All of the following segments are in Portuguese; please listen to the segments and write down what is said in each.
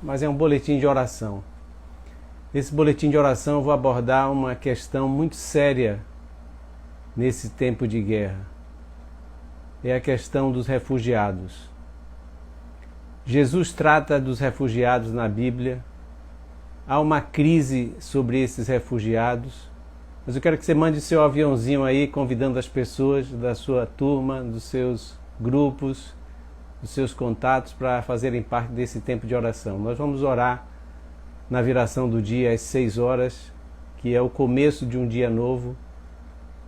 mas é um boletim de oração. Nesse boletim de oração eu vou abordar uma questão muito séria nesse tempo de guerra. É a questão dos refugiados. Jesus trata dos refugiados na Bíblia. Há uma crise sobre esses refugiados. Mas eu quero que você mande seu aviãozinho aí, convidando as pessoas da sua turma, dos seus grupos, dos seus contatos, para fazerem parte desse tempo de oração. Nós vamos orar na viração do dia às 6 horas, que é o começo de um dia novo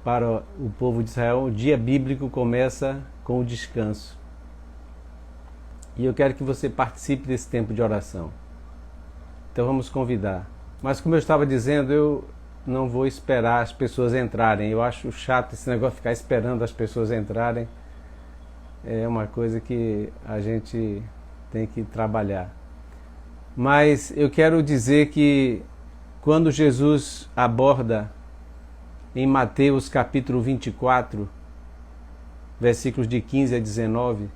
para o povo de Israel. O dia bíblico começa com o descanso. E eu quero que você participe desse tempo de oração. Então vamos convidar. Mas como eu estava dizendo, eu não vou esperar as pessoas entrarem. Eu acho chato esse negócio de ficar esperando as pessoas entrarem. É uma coisa que a gente tem que trabalhar. Mas eu quero dizer que quando Jesus aborda em Mateus capítulo 24, versículos de 15 a 19,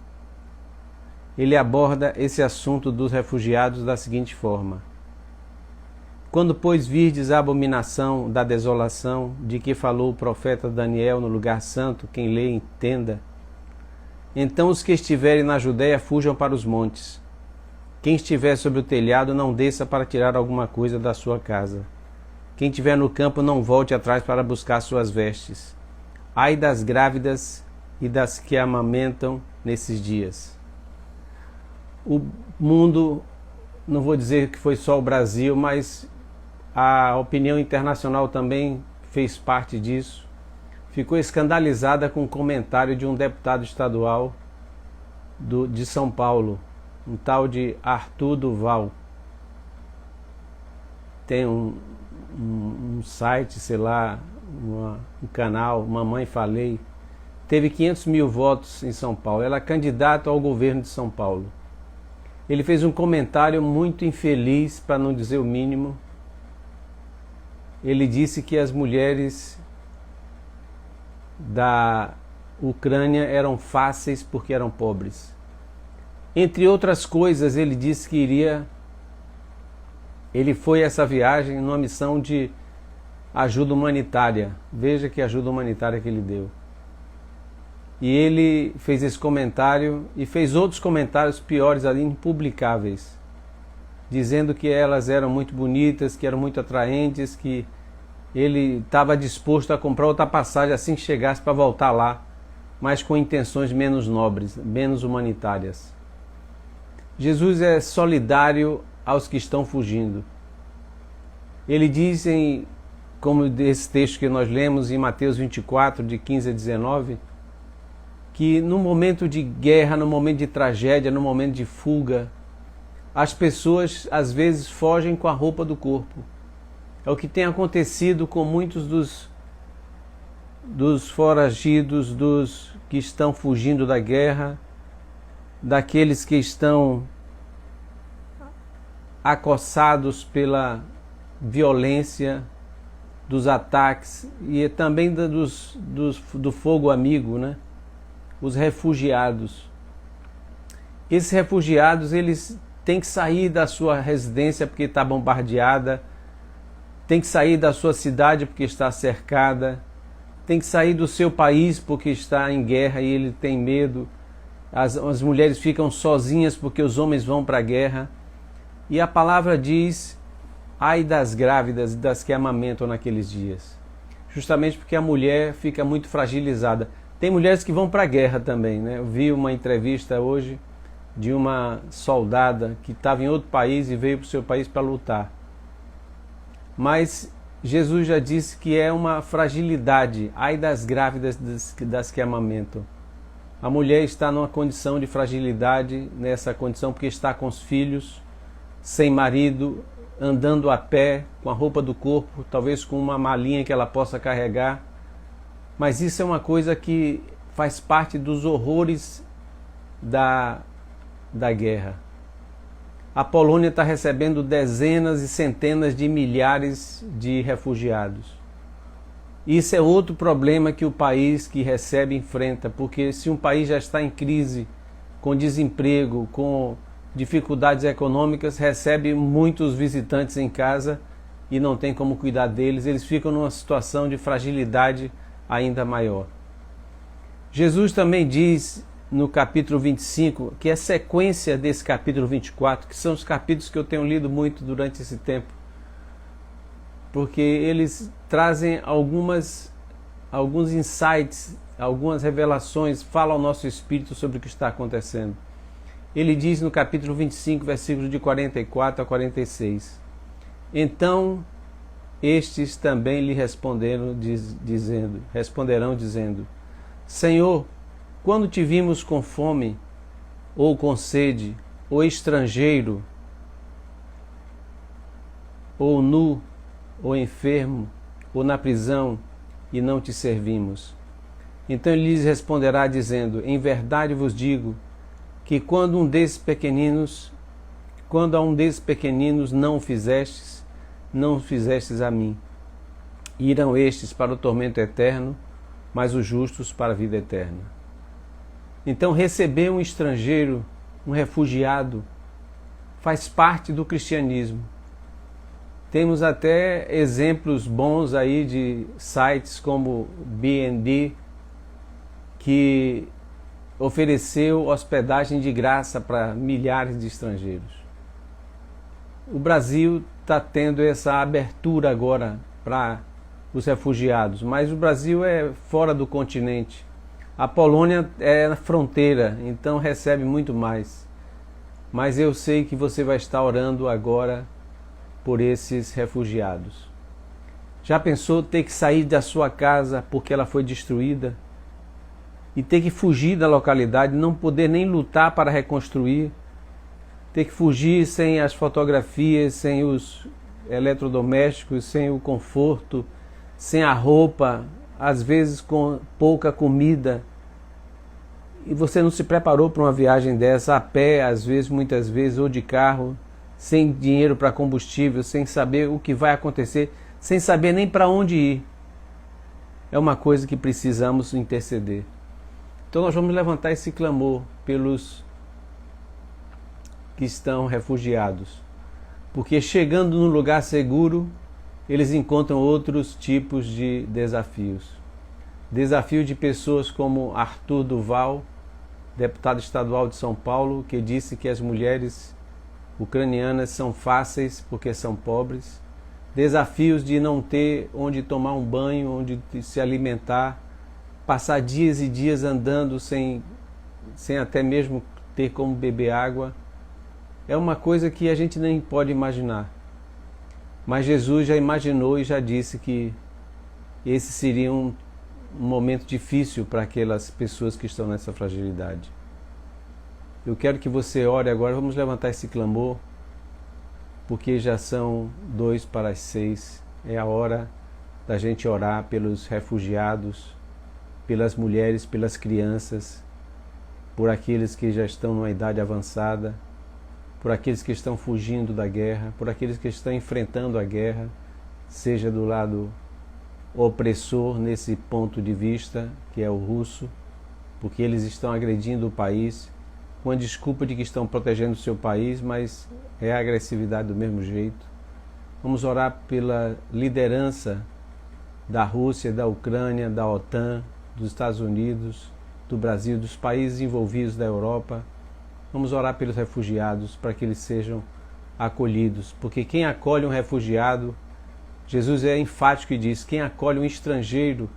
ele aborda esse assunto dos refugiados da seguinte forma: quando, pois, virdes a abominação da desolação, de que falou o profeta Daniel no lugar santo, quem lê entenda, então os que estiverem na Judéia fujam para os montes. Quem estiver sobre o telhado não desça para tirar alguma coisa da sua casa. Quem estiver no campo não volte atrás para buscar suas vestes. Ai das grávidas e das que amamentam nesses dias. O mundo, não vou dizer que foi só o Brasil, mas a opinião internacional também fez parte disso. Ficou escandalizada com o comentário de um deputado estadual de São Paulo, um tal de Arthur Duval. Tem um site, sei lá, um canal, Mamãe Falei. Teve 500 mil votos em São Paulo. Ela é candidata ao governo de São Paulo. Ele fez um comentário muito infeliz, para não dizer o mínimo. Ele disse que as mulheres da Ucrânia eram fáceis porque eram pobres. Entre outras coisas, ele disse que ele foi a essa viagem numa missão de ajuda humanitária. Veja que ajuda humanitária que ele deu. E ele fez esse comentário e fez outros comentários piores ali, impublicáveis, dizendo que elas eram muito bonitas, que eram muito atraentes, que ele estava disposto a comprar outra passagem assim que chegasse para voltar lá, mas com intenções menos nobres, menos humanitárias. Jesus é solidário aos que estão fugindo. Ele diz, como esse texto que nós lemos em Mateus 24, de 15 a 19, que no momento de guerra, no momento de tragédia, no momento de fuga, as pessoas às vezes fogem com a roupa do corpo. É o que tem acontecido com muitos dos foragidos, dos que estão fugindo da guerra, daqueles que estão acossados pela violência, dos ataques e também do fogo amigo, né? Os refugiados. Esses refugiados, eles têm que sair da sua residência porque está bombardeada, tem que sair da sua cidade porque está cercada, tem que sair do seu país porque está em guerra e ele tem medo. As mulheres ficam sozinhas porque os homens vão para a guerra. E a palavra diz: ai das grávidas e das que amamentam naqueles dias. Justamente porque a mulher fica muito fragilizada. Tem mulheres que vão para a guerra também, né? Eu vi uma entrevista hoje de uma soldada que estava em outro país e veio para o seu país para lutar. Mas Jesus já disse que é uma fragilidade. Ai das grávidas das que amamentam. A mulher está numa condição de fragilidade, nessa condição porque está com os filhos, sem marido, andando a pé, com a roupa do corpo, talvez com uma malinha que ela possa carregar. Mas isso é uma coisa que faz parte dos horrores da guerra. A Polônia está recebendo dezenas e centenas de milhares de refugiados. Isso é outro problema que o país que recebe enfrenta, porque se um país já está em crise, com desemprego, com dificuldades econômicas, recebe muitos visitantes em casa e não tem como cuidar deles, eles ficam numa situação de fragilidade ainda maior. Jesus também diz no capítulo 25, que é sequência desse capítulo 24, que são os capítulos que eu tenho lido muito durante esse tempo, porque eles trazem alguns insights, algumas revelações, falam ao nosso espírito sobre o que está acontecendo. Ele diz no capítulo 25, versículos de 44 a 46, então estes também lhe responderão dizendo, Senhor, quando te vimos com fome, ou com sede, ou estrangeiro, ou nu, ou enfermo, ou na prisão, e não te servimos? Então ele lhes responderá dizendo, em verdade vos digo, que quando a um desses pequeninos não o fizestes, não o fizestes a mim. Irão estes para o tormento eterno, mas os justos para a vida eterna. Então receber um estrangeiro, um refugiado, faz parte do cristianismo. Temos até exemplos bons aí de sites como BNB, que ofereceu hospedagem de graça para milhares de estrangeiros. O Brasil está tendo essa abertura agora para os refugiados, mas o Brasil é fora do continente. A Polônia é na fronteira, então recebe muito mais. Mas eu sei que você vai estar orando agora por esses refugiados. Já pensou ter que sair da sua casa porque ela foi destruída? E ter que fugir da localidade, não poder nem lutar para reconstruir? Ter que fugir sem as fotografias, sem os eletrodomésticos, sem o conforto, sem a roupa, às vezes com pouca comida. E você não se preparou para uma viagem dessa, a pé, às vezes, muitas vezes, ou de carro, sem dinheiro para combustível, sem saber o que vai acontecer, sem saber nem para onde ir. É uma coisa que precisamos interceder. Então nós vamos levantar esse clamor pelos que estão refugiados, porque chegando num lugar seguro, eles encontram outros tipos de desafios. Desafio de pessoas como Arthur Duval, deputado estadual de São Paulo, que disse que as mulheres ucranianas são fáceis porque são pobres. Desafios de não ter onde tomar um banho, onde se alimentar, passar dias e dias andando sem até mesmo ter como beber água. É uma coisa que a gente nem pode imaginar. Mas Jesus já imaginou e já disse que esse seria um momento difícil para aquelas pessoas que estão nessa fragilidade. Eu quero que você ore agora, vamos levantar esse clamor, porque já são 5:55. É a hora da gente orar pelos refugiados, pelas mulheres, pelas crianças, por aqueles que já estão numa idade avançada, por aqueles que estão fugindo da guerra, por aqueles que estão enfrentando a guerra, seja do lado opressor nesse ponto de vista, que é o russo, porque eles estão agredindo o país, com a desculpa de que estão protegendo o seu país, mas é a agressividade do mesmo jeito. Vamos orar pela liderança da Rússia, da Ucrânia, da OTAN, dos Estados Unidos, do Brasil, dos países envolvidos da Europa. Vamos orar pelos refugiados para que eles sejam acolhidos, porque quem acolhe um refugiado, Jesus é enfático e diz, quem acolhe um estrangeiro,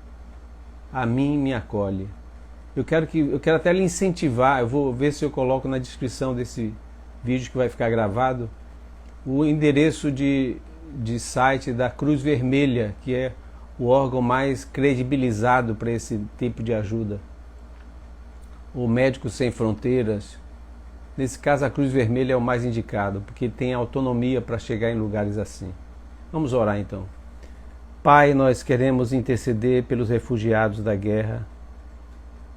a mim me acolhe. Eu quero até lhe incentivar, eu vou ver se eu coloco na descrição desse vídeo que vai ficar gravado, o endereço de site da Cruz Vermelha, que é o órgão mais credibilizado para esse tipo de ajuda. O Médicos Sem Fronteiras. Nesse caso, a Cruz Vermelha é o mais indicado, porque tem autonomia para chegar em lugares assim. Vamos orar então. Pai, nós queremos interceder pelos refugiados da guerra,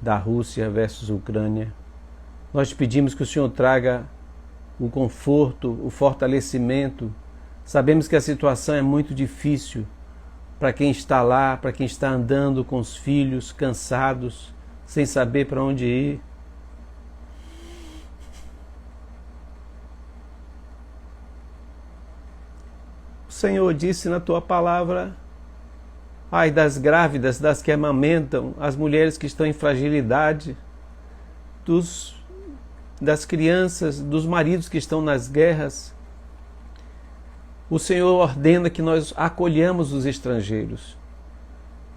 da Rússia versus Ucrânia. Nós te pedimos que o Senhor traga o conforto, o fortalecimento. Sabemos que a situação é muito difícil para quem está lá, para quem está andando com os filhos, cansados, sem saber para onde ir. Senhor disse na tua palavra: ai das grávidas, das que amamentam, as mulheres que estão em fragilidade, das crianças, dos maridos que estão nas guerras. O Senhor ordena que nós acolhamos os estrangeiros.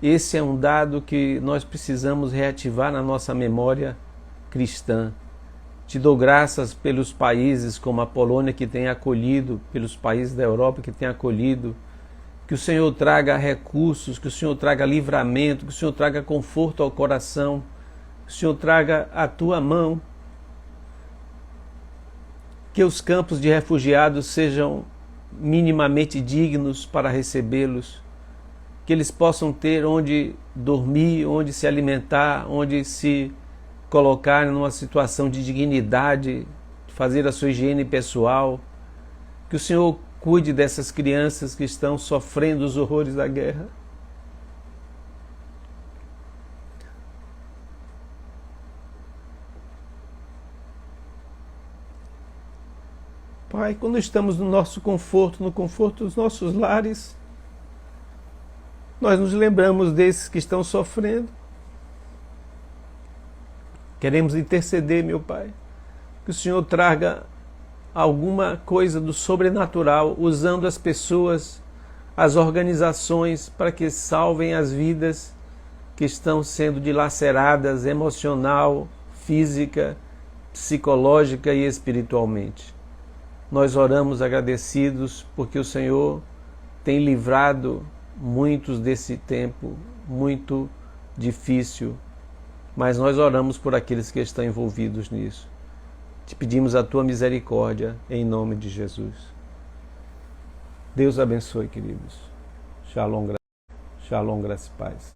Esse é um dado que nós precisamos reativar na nossa memória cristã. Te dou graças pelos países como a Polônia que tem acolhido, pelos países da Europa que tem acolhido. Que o Senhor traga recursos, que o Senhor traga livramento, que o Senhor traga conforto ao coração, que o Senhor traga a tua mão. Que os campos de refugiados sejam minimamente dignos para recebê-los, que eles possam ter onde dormir, onde se alimentar, onde se colocar numa situação de dignidade, fazer a sua higiene pessoal. Que o Senhor cuide dessas crianças que estão sofrendo os horrores da guerra. Pai, quando estamos no nosso conforto, no conforto dos nossos lares, nós nos lembramos desses que estão sofrendo. Queremos interceder, meu Pai, que o Senhor traga alguma coisa do sobrenatural, usando as pessoas, as organizações, para que salvem as vidas que estão sendo dilaceradas emocional, física, psicológica e espiritualmente. Nós oramos agradecidos porque o Senhor tem livrado muitos desse tempo muito difícil, mas nós oramos por aqueles que estão envolvidos nisso. Te pedimos a tua misericórdia em nome de Jesus. Deus abençoe, queridos. Shalom, graça e paz.